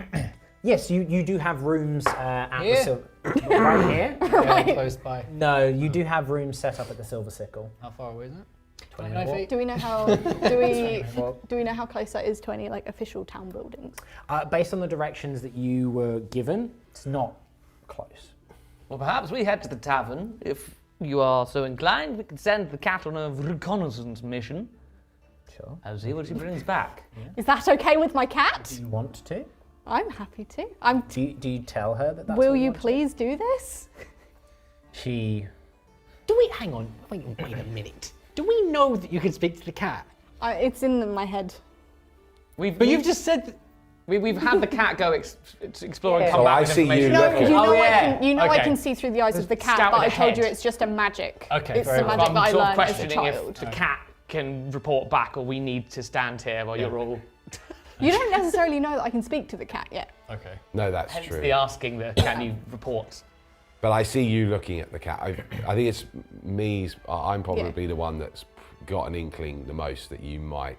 Yes, you do have rooms at Here? the Silver... Right here? Yeah, close by. No, you do have rooms set up at the Silver Sickle. How far away is it? 29 feet. Do we know how? Do we know how close that is to any like official town buildings? Based on the directions that you were given, it's not close. Well, perhaps we head to the tavern. If you are so inclined, we could send the cat on a reconnaissance mission. Sure. I'll see what she brings back. Is that okay with my cat? Do you want to? I'm happy to. Do you tell her that that's Will what you want to? please do this? Do we, hang on, wait a minute. Do we know that you can speak to the cat? It's in my head. But you've just said that. We've had the cat go explore and Yeah. come So back I with see you information. No, looking. you know, Oh, yeah. I Okay. can see through the eyes of the cat, Scout but I with a told you head. it's just a magic. Okay, It's very the well. magic I'm that I sort of learned as a questioning child. if the cat can report back or we need to stand here while you're all... You don't necessarily know that I can speak to the cat yet. Okay. No, that's Hence true. the asking the can you report? But I see you looking at the cat. I think it's me's. I'm probably the one that's got an inkling the most that you might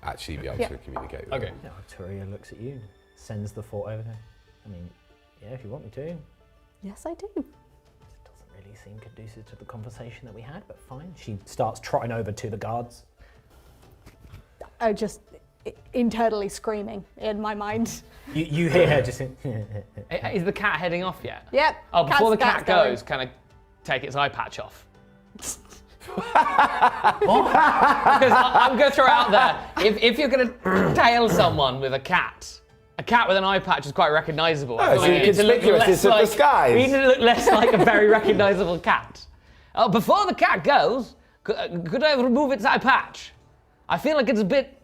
actually be able to communicate with. Okay. them. Yeah, Victoria looks at you, sends the thought over there. I mean, yeah, if you want me to. Yes, I do. It doesn't really seem conducive to the conversation that we had, but fine. She starts trotting over to the guards. Just internally screaming in my mind. You hear her just. Is the cat heading off yet? Yep. Oh, before the cat's cat going. goes, kind of take its eye patch off. What? Because I'm going to throw it out there. If you're going to tail someone with a cat with an eye patch is quite recognisable. I feel so like you we need to look conspicuous, less it's a like- disguise. We need to look less like a very recognisable cat. Oh, before the cat goes, could I remove its eye patch? I feel like it's a bit,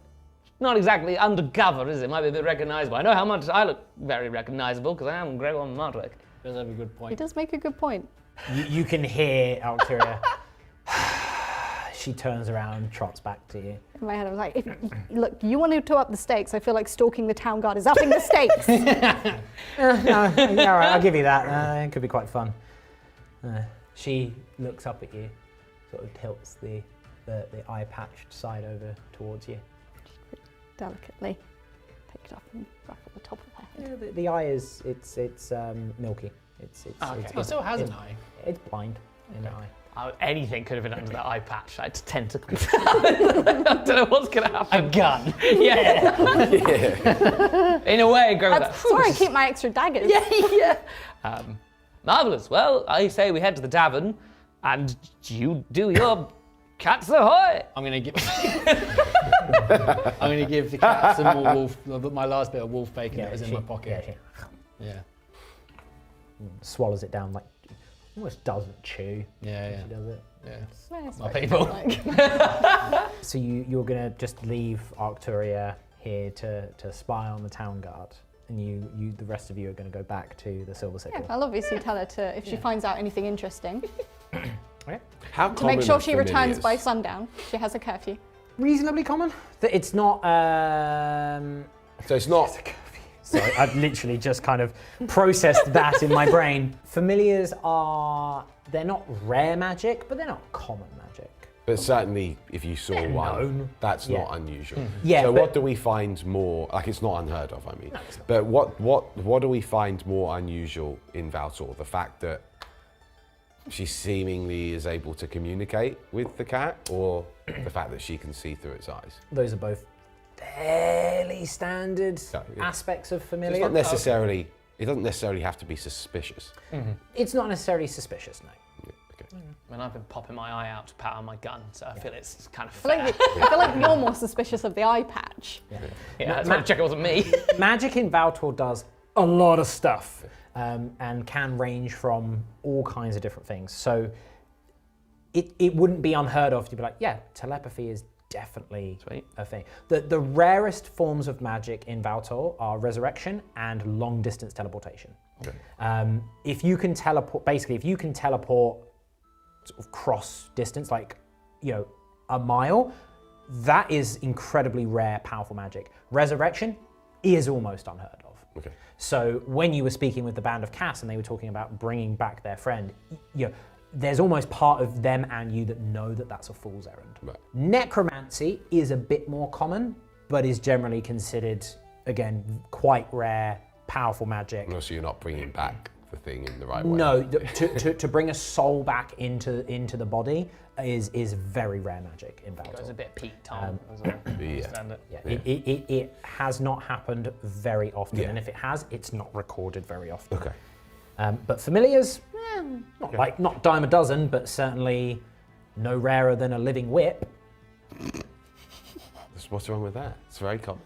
not exactly undercover, is it? Might be a bit recognisable. I know how much I look very recognisable because I am Gregor Mardwick. Does have a good He point. does make a good point. You can hear Victoria. She turns around, trots back to you. In my head, I was like, look, you wanted to up the stakes. I feel like stalking the town guard is upping the stakes. No, yeah, all right, I'll give you that. It could be quite fun. She looks up at you, sort of tilts the eye patched side over towards you. Delicately pick it up and ruffle the top of her head. Yeah, the eye is it's milky. It's Oh, so it has an eye. It's blind in the eye. Oh, anything could have been under that eye patch. It's tentacles. I don't know what's going to happen. A gun. Yeah. In a way, go with that. Sorry, I keep my extra daggers. Yeah. Marvellous. Well, I say we head to the tavern and you do your cats ahoy. I'm gonna give. I'm gonna give the cat some more wolf. My last bit of wolf bacon that was in my pocket. Yeah, Yeah. she swallows it down like almost doesn't chew. Yeah. She does it. Yeah. Nice. My people. Like, So you're gonna just leave Arcturia here to spy on the town guard, and you the rest of you are gonna go back to the Silver Sickle. I'll obviously tell her to, if she finds out anything interesting, Okay. How to make common sure are she returns familiars? by sundown. She has a curfew. Reasonably common. It's not. So it's not. Sorry, I've literally just kind of processed that in my brain. Familiars they're not rare magic, but they're not common magic. But certainly, if you saw one, known. that's Yeah. not unusual. Yeah, So but- what do we find more? Like it's not unheard of. I mean, but what do we find more unusual in Valtor? The fact that she seemingly is able to communicate with the cat, or the fact that she can see through its eyes? Those are both fairly standard Yeah. aspects of So familiar. it's not necessarily. It doesn't necessarily have to be suspicious. It's not necessarily suspicious, no. Okay. And I've been popping my eye out to power my gun, so I feel it's kind of I fair. feel like you're more suspicious of the eye patch. Yeah, I just want to check it wasn't me. Magic in Valtor does a lot of stuff and can range from all kinds of different things. So it wouldn't be unheard of to be like, yeah, telepathy is definitely Sweet. a thing. The rarest forms of magic in Valtor are resurrection and long distance teleportation. Okay. If you can teleport sort of cross distance, like, a mile, that is incredibly rare, powerful magic. Resurrection is almost unheard of. Okay. So when you were speaking with the Band of Cass and they were talking about bringing back their friend, there's almost part of them and you that know that that's a fool's errand. Right. Necromancy is a bit more common, but is generally considered, again, quite rare, powerful magic. And also, you're not bringing back the thing in the right way. No, to bring a soul back into the body is very rare magic in Valtor. Goes a bit Pete Tom as well. Understand it. Yeah. It has not happened very often, Yeah. and if it has, it's not recorded very often. Okay. But familiars, not dime a dozen, but certainly no rarer than a living whip. What's wrong with that? It's very common.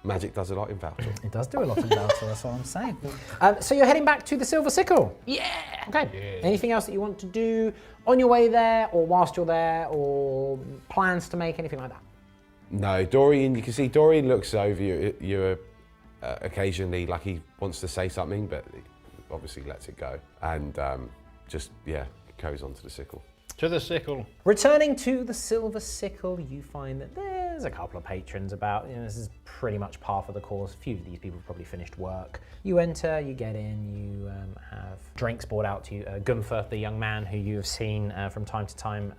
Magic does a lot in Valtor. It does do a lot in Valtor, that's all I'm saying. So you're heading back to the Silver Sickle. Yeah. Okay. Anything else that you want to do on your way there, or whilst you're there, or plans to make, anything like that? No, Dorian, you can see Dorian looks over you occasionally like he wants to say something, but he obviously lets it go. And goes on to the sickle. To the sickle. Returning to the Silver Sickle, you find that there's a couple of patrons about. This is pretty much par for the course. A few of these people have probably finished work. You enter, you get in, you have drinks brought out to you. Gunther, the young man who you have seen from time to time,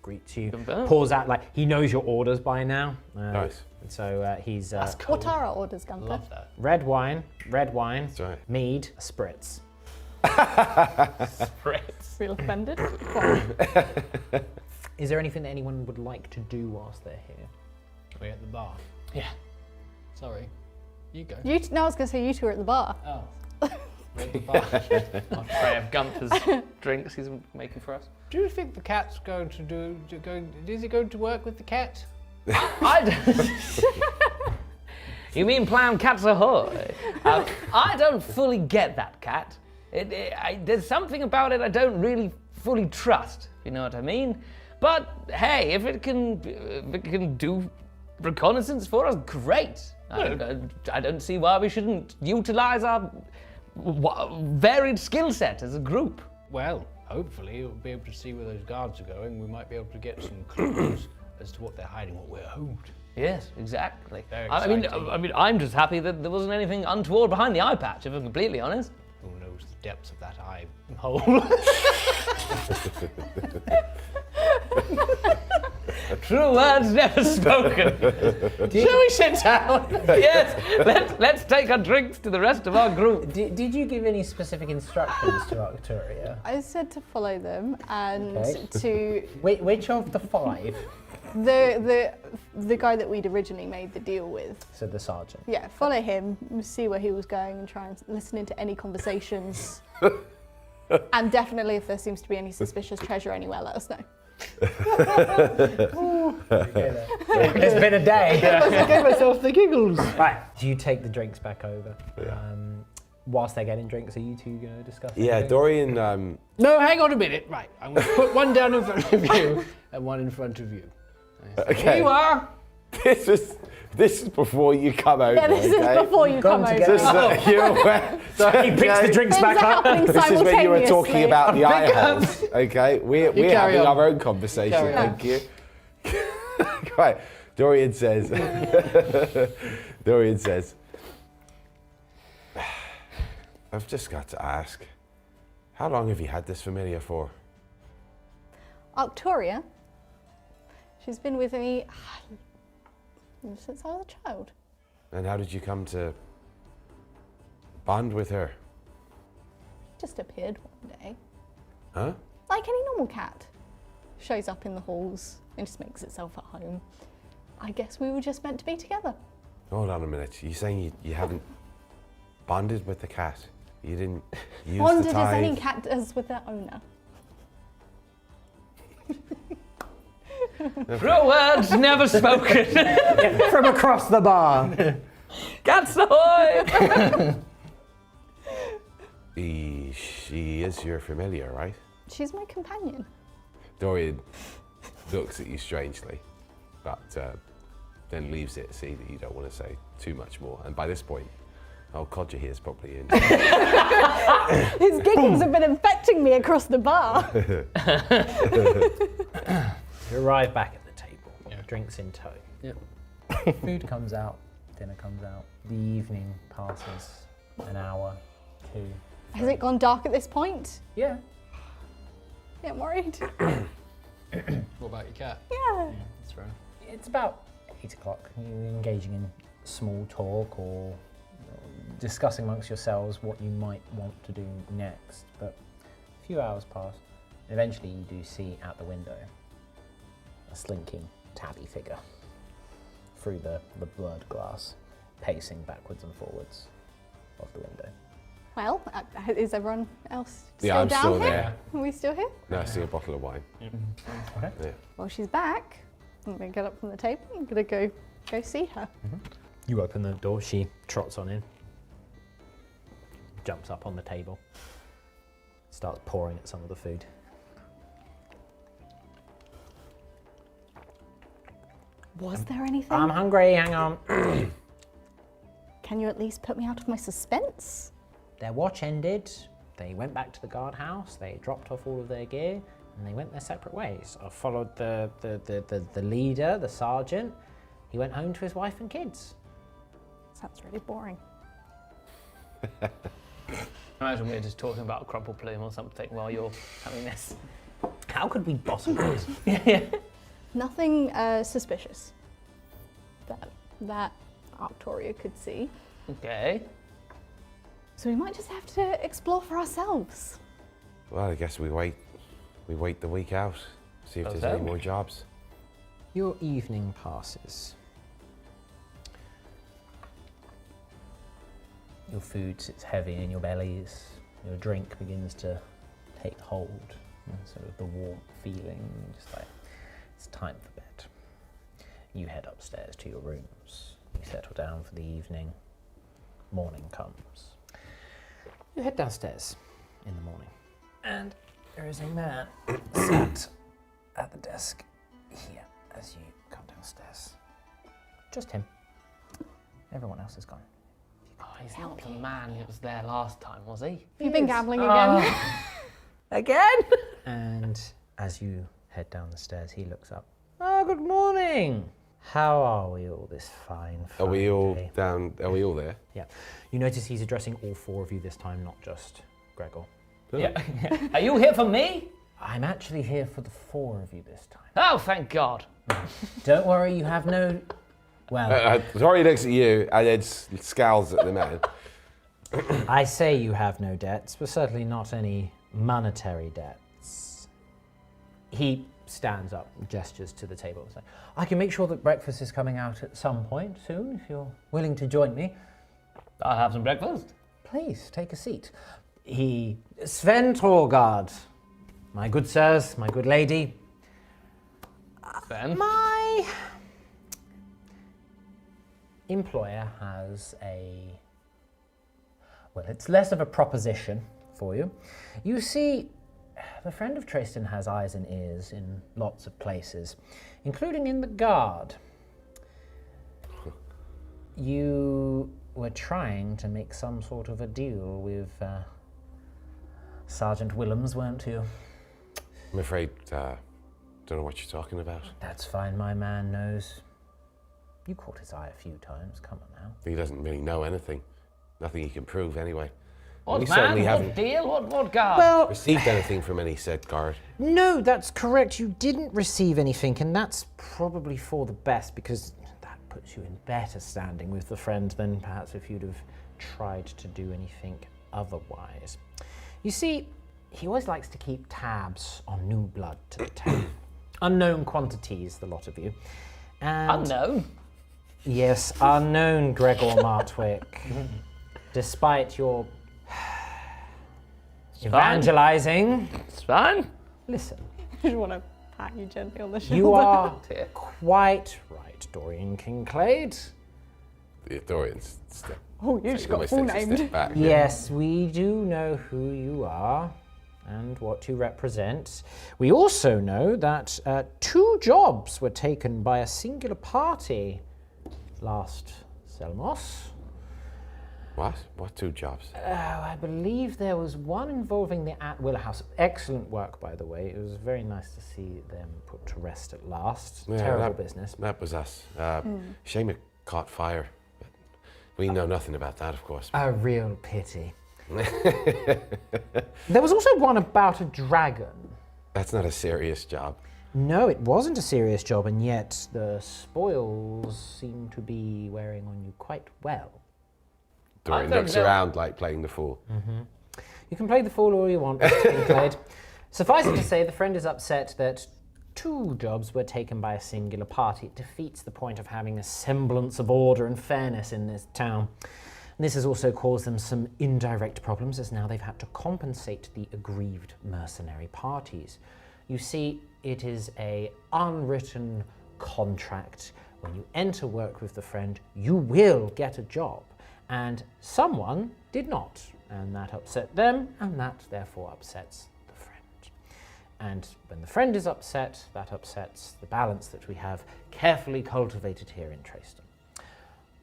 greets you, Gunther? pours out, like, he knows your orders by now. Nice. So he's That's cool. What are our orders, Gunther? Love that. red wine, That's right. mead, spritz. Real offended. Is there anything that anyone would like to do whilst they're here? We're at the bar. Yeah. Sorry. You go. No, I was going to say you two are at the bar. Oh. We're at the bar. I'll try have Gunther's drinks he's making for us. Do you think the cat's going to is he going to work with the cat? You mean playing Cats Ahoy? I don't fully get that cat. There's something about it I don't really fully trust, if you know what I mean. But hey, if it can do reconnaissance for us, great. I don't see why we shouldn't utilize our varied skill set as a group. Well, hopefully we'll be able to see where those guards are going. We might be able to get some clues as to what they're hiding, what we're owed. Yes, exactly. Very I mean, exciting. I'm just happy that there wasn't anything untoward behind the eye patch, if I'm completely honest. Who knows the depths of that eye hole? True words never spoken. Shall we sit down? Yes, let's take our drinks to the rest of our group. Did you give any specific instructions to Arcturia? I said to follow them and Okay. to Which of the five? the guy that we'd originally made the deal with. Said the sergeant. Yeah, follow him, see where he was going, and try and listen into any conversations. And definitely, if there seems to be any suspicious treasure anywhere, let us know. It's been a day. I gave myself the giggles. Right. Do you take the drinks back over? Whilst they're getting drinks, are you two going to discuss Yeah, anything? Dorian. No, hang on a minute. Right, I'm going to put one down in front of you and one in front of you. Here you are. This is before you come over. Yeah, this okay? is before you Gone come together. over. Just so you're aware. He picks the drinks Things back are up. happening This is when you were talking simultaneously. about the eye pick up. holes. Okay, we're carry having on. our own conversation. Carry on. Thank you. Right, Dorian says. I've just got to ask, how long have you had this familiar for? Arcturia, she's been with me since I was a child. And how did you come to bond with her? Just appeared one day, Huh? like any normal cat. Shows up in the halls and just makes itself at home. I guess we were just meant to be together. Hold on a minute. You're saying you haven't bonded with the cat? You didn't use Bonded the as tithe? any cat does with their owner. True words never spoken. From across the bar. Cats Ahoy! She is your familiar, right? She's my companion. Dorian looks at you strangely, but then leaves it, see that you don't want to say too much more. And by this point, Codger here is probably in. His giggles have been infecting me across the bar. You arrive back at the table. Drinks in tow. Food comes out. Dinner comes out. The evening passes. An hour, 2. Has it gone dark at this point? Yeah. Yeah, I'm worried. What about your cat? Yeah. That's right. It's about 8 o'clock. You're engaging in small talk or discussing amongst yourselves what you might want to do next, but a few hours pass. And eventually you do see out the window a slinking tabby figure through the blurred glass, pacing backwards and forwards of the window. Well, is everyone else still Yeah, I'm down still here? there. Are we still here? No, I see a bottle of wine. Okay. Yeah. Well, she's back. I'm gonna get up from the table. I'm gonna go see her. You open the door, she trots on in, jumps up on the table, starts pouring at some of the food. Was there anything? I'm hungry, hang on. Can you at least put me out of my suspense? Their watch ended, they went back to the guardhouse, they dropped off all of their gear, and they went their separate ways. I followed the leader, the sergeant. He went home to his wife and kids. Sounds really boring. Imagine we're just talking about crumple plume or something while you're having this. How could we possibly? Nothing suspicious that Arctoria could see. Okay. So we might just have to explore for ourselves. Well, I guess we wait the week out, see if there's any more jobs. Your evening passes. Your food sits heavy in your bellies. Your drink begins to take hold. And sort of the warm feeling, just like it's time for bed. You head upstairs to your rooms. You settle down for the evening. Morning comes. You head downstairs in the morning, and there is a man sat at the desk here as you come downstairs. Just him. Everyone else is gone. Oh, he's not the man who was there last time, was he? You've been gambling again. Again? And as you head down the stairs, he looks up. Oh, good morning. How are we all this fine Are we all day? down? Are we all there? Yeah. You notice he's addressing all four of you this time, not just Gregor. Yeah. Are you here for me? I'm actually here for the four of you this time. Oh, thank God. Don't worry, you have no... Well, Tori looks at you and then scowls at the man. I say you have no debts, but certainly not any monetary debts. He stands up and gestures to the table. So, I can make sure that breakfast is coming out at some point soon, if you're willing to join me. I'll have some breakfast. Please, take a seat. Sven Torgard, my good sirs, my good lady. Then. My employer has it's less of a proposition for you. You see, the friend of Traistan has eyes and ears in lots of places, including in the guard. You were trying to make some sort of a deal with Sergeant Willems, weren't you? I'm afraid, don't know what you're talking about. That's fine, my man knows. You caught his eye a few times, come on now. He doesn't really know anything. Nothing he can prove anyway. What we man? certainly What haven't deal? What guard? Well, received anything from any said guard. no, that's correct. You didn't receive anything, and that's probably for the best, because that puts you in better standing with the friend than perhaps if you'd have tried to do anything otherwise. You see, he always likes to keep tabs on new blood to the town. Unknown quantities, the lot of you. And Unknown. yes, unknown, Gregor Martwick. Despite your evangelizing. It's fine. Listen, I just want to pat you gently on the shoulder. you are quite right, Dorian Kincaid. The Dorian's step. Oh, you just got almost full takes a step named. back. Yes, we do know who you are and what you represent. We also know that 2 jobs were taken by a singular party last Selmos. What? What 2 jobs? I believe there was one involving the Atwill House. Excellent work, by the way. It was very nice to see them put to rest at last. Yeah, Terrible business. That was us. Shame it caught fire. But we know nothing about that, of course. A real pity. There was also one about a dragon. That's not a serious job. No, it wasn't a serious job, and yet the spoils seem to be wearing on you quite well. Dorian think looks so. around like playing the fool. You can play the fool all you want, Mr. Kincaid. Suffice it to say, the friend is upset that 2 jobs were taken by a singular party. It defeats the point of having a semblance of order and fairness in this town. And this has also caused them some indirect problems, as now they've had to compensate the aggrieved mercenary parties. You see, it is a unwritten contract. When you enter work with the friend, you will get a job. And someone did not, and that upset them, and that therefore upsets the friend. And when the friend is upset, that upsets the balance that we have carefully cultivated here in Traistan.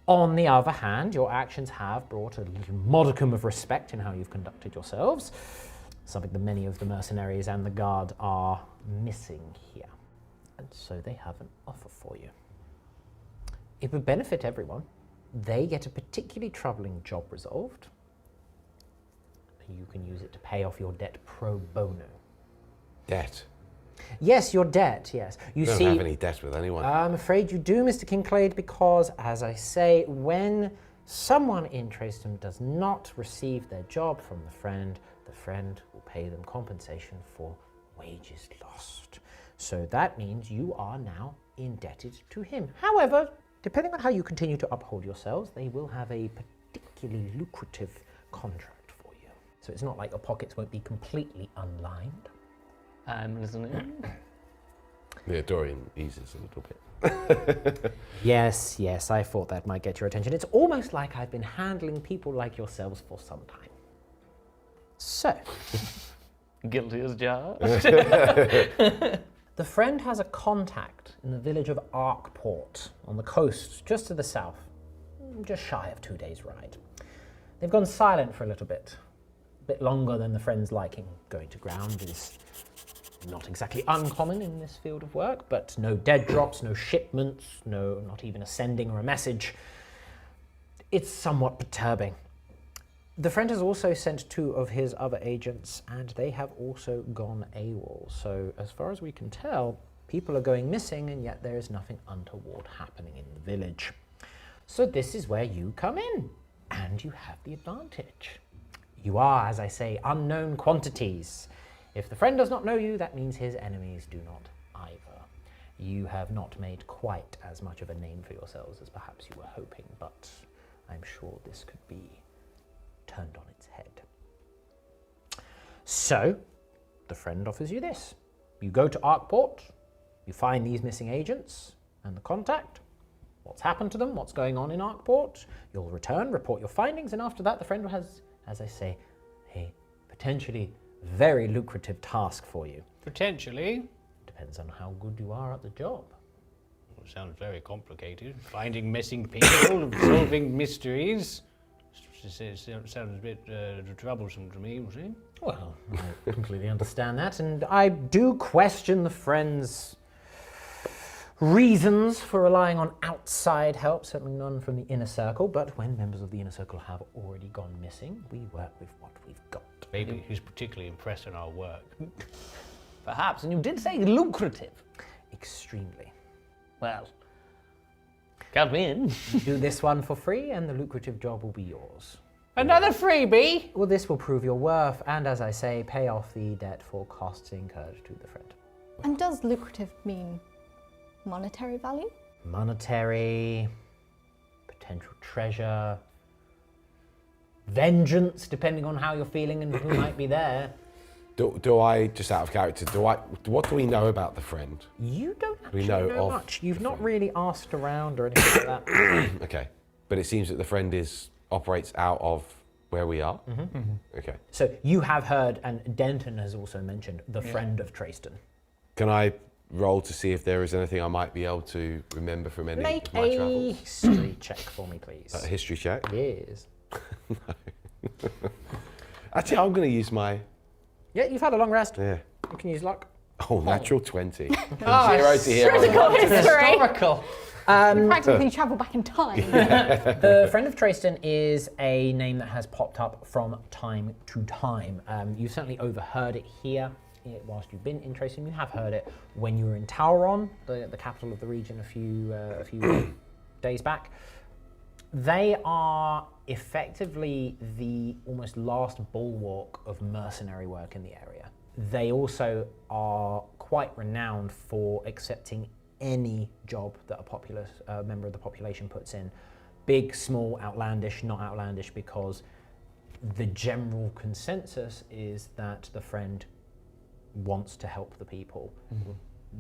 On the other hand, your actions have brought a little modicum of respect in how you've conducted yourselves, something that many of the mercenaries and the guard are missing here. And so they have an offer for you. It would benefit everyone. They get a particularly troubling job resolved. You can use it to pay off your debt pro bono. Debt. Yes, your debt, yes. You I don't see, have any debt with anyone. I'm afraid you do, Mr. Kincaid, because, as I say, when someone in Traistan does not receive their job from the friend will pay them compensation for wages lost. So that means you are now indebted to him. However, depending on how you continue to uphold yourselves, they will have a particularly lucrative contract for you. So it's not like your pockets won't be completely unlined. I'm listening. Yeah, Dorian eases a little bit. Yes, I thought that might get your attention. It's almost like I've been handling people like yourselves for some time. So, Guilty as charged. the friend has a contact in the village of Arkport on the coast, just to the south, just shy of 2 days' ride. They've gone silent for a little bit, a bit longer than the friend's liking. Going to ground is not exactly uncommon in this field of work, but no dead drops, no shipments, no, not even a sending or a message. It's somewhat perturbing. The friend has also sent 2 of his other agents, and they have also gone AWOL. So as far as we can tell, people are going missing, and yet there is nothing untoward happening in the village. So this is where you come in, and you have the advantage. You are, as I say, unknown quantities. If the friend does not know you, that means his enemies do not either. You have not made quite as much of a name for yourselves as perhaps you were hoping, but I'm sure this could be turned on its head. So, the friend offers you this. You go to Arkport, you find these missing agents and the contact, what's happened to them, what's going on in Arkport, you'll return, report your findings, and after that the friend has, as I say, a potentially very lucrative task for you. Potentially. Depends on how good you are at the job. Well, it sounds very complicated. Finding missing people, solving mysteries. It sounds a bit troublesome to me, you see. Well, I completely understand that, and I do question the friend's reasons for relying on outside help, certainly none from the inner circle, but when members of the inner circle have already gone missing, we work with what we've got. Maybe he's particularly impressed in our work. Perhaps, and you did say lucrative. Extremely. Well, count me in. You do this one for free, and the lucrative job will be yours. Another freebie? Well, this will prove your worth, and as I say, pay off the debt for costs incurred to the friend. And does lucrative mean monetary value? Monetary, potential treasure, vengeance, depending on how you're feeling and who might be there. Do I, just out of character, what do we know about the friend? You don't actually We know know of much. You've the not friend. really asked around or anything like that. Okay, but it seems that the friend operates out of where we are? Okay. So you have heard, and Denton has also mentioned, the friend of Traistan. Can I roll to see if there is anything I might be able to remember from any Make of my a travels? history check for me, please. A history check? Yes. Actually, I'm going to use my... Yeah, you've had a long rest. Yeah. You can use luck. Oh, natural 20. From Ah, 0 to hero. Critical history. Historical. Practically travel back in time. The friend of Traistan is a name that has popped up from time to time. You've certainly overheard it here whilst you've been in Traistan. You have heard it when you were in Tauron, the capital of the region, a few days back. They are effectively the almost last bulwark of mercenary work in the area. They also are quite renowned for accepting any job that a member of the population puts in. Big, small, outlandish, not outlandish, because the general consensus is that the friend wants to help the people. Mm-hmm.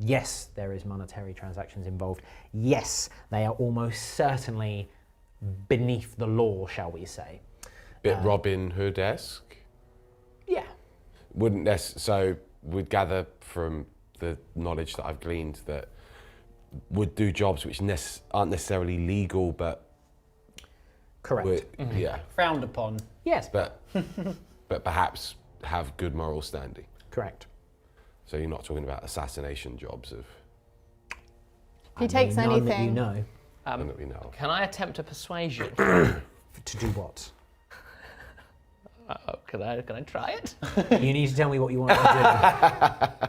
Yes, there is monetary transactions involved. Yes, they are almost certainly beneath the law, shall we say. Bit Robin Hood-esque? Yeah. So we'd gather from the knowledge that I've gleaned that would do jobs which aren't necessarily legal, but correct. Yeah. Frowned upon. Yes. But perhaps have good moral standing. Correct. So you're not talking about assassination jobs of... If he takes none anything... that you know. none that we know of. Can I attempt a persuasion? To do what? Can I try it? You need to tell me what you want to do.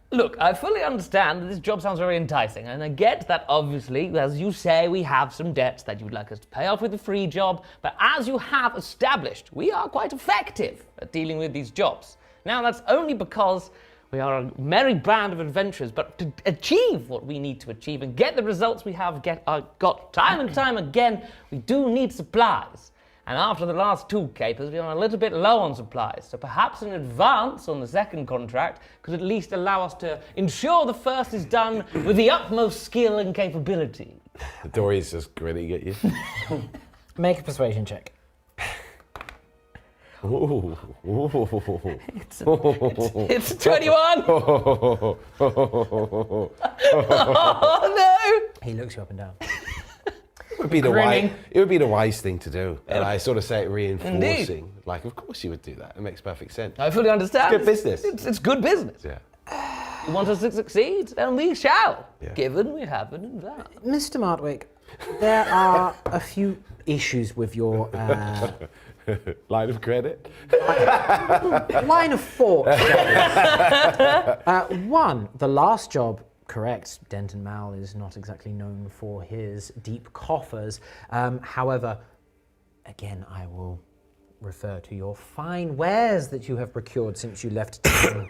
Look, I fully understand that this job sounds very enticing, and I get that obviously, as you say, we have some debts that you'd like us to pay off with a free job, but as you have established, we are quite effective at dealing with these jobs. Now, that's only because we are a merry band of adventurers, but to achieve what we need to achieve and get the results we have got time and time again, we do need supplies. And after the last 2 capers, we are a little bit low on supplies. So perhaps an advance on the second contract could at least allow us to ensure the first is done with the utmost skill and capability. Dory's just grinning at you. Make a persuasion check. Ooh. It's 21! Oh no! He looks you up and down. It would be the wise thing to do. And I sort of say it reinforcing. Indeed. Like, of course you would do that. It makes perfect sense. I fully understand. It's good business. It's good business. Yeah. You want us to succeed, and we shall, Yeah. given we have an advance. Mr. Martwick, there are a few issues with your Line of credit. line of thought. One, the last job, correct, Denton Mal is not exactly known for his deep coffers. However, again, I will refer to your fine wares that you have procured since you left town.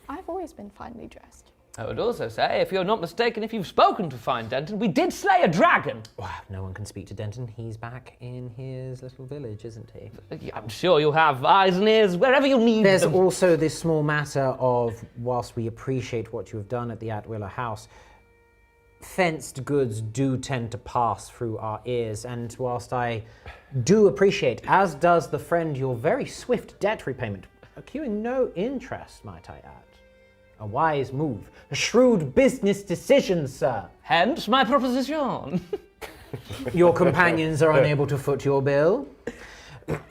I've always been finely dressed. I would also say, if you're not mistaken, if you've spoken to Fine Denton, we did slay a dragon. Wow, no one can speak to Denton. He's back in his little village, isn't he? I'm sure you'll have eyes and ears wherever you need There's them. also this small matter of, whilst we appreciate what you have done at the Atwiller house, fenced goods do tend to pass through our ears, and whilst I do appreciate, as does the friend, your very swift debt repayment, accruing no interest, might I add. A wise move, a shrewd business decision, sir. Hence my proposition. Your companions are unable to foot your bill.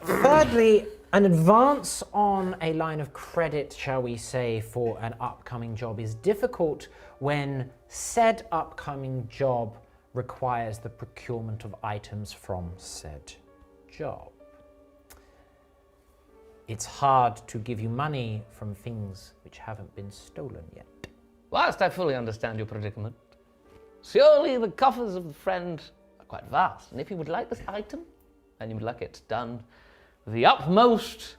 Thirdly, an advance on a line of credit, shall we say, for an upcoming job is difficult when said upcoming job requires the procurement of items from said job. It's hard to give you money from things which haven't been stolen yet. Whilst I fully understand your predicament, surely the coffers of the friend are quite vast, and if you would like this item, and you would like it done with the utmost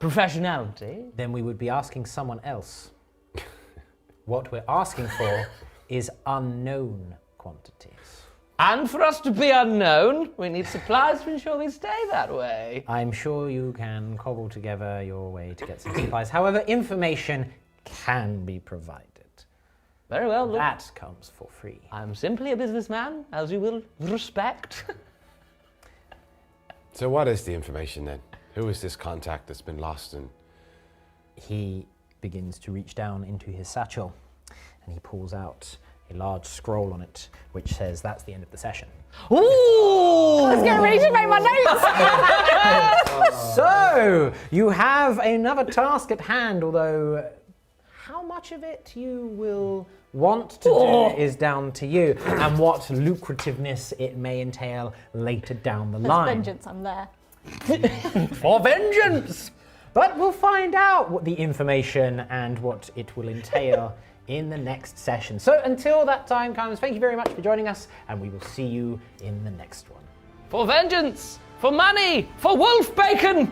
professionality, Then we would be asking someone else. What we're asking for is unknown quantities. and for us to be unknown, we need supplies to ensure we stay that way. I'm sure you can cobble together your way to get some supplies. However, information can be provided. Very well, look, That comes for free. I'm simply a businessman, as you will respect. So what is the information then? Who is this contact that's been lost and... He begins to reach down into his satchel and he pulls out a large scroll on it which says that's the end of the session. Ooh! I was getting ready to make my notes. So, you have another task at hand, although how much of it you will want to do is down to you, and what lucrativeness it may entail later down the There's line. vengeance, I'm there. For vengeance! But we'll find out what the information and what it will entail in the next session. So until that time comes, thank you very much for joining us, and we will see you in the next one. For vengeance, for money, for wolf bacon!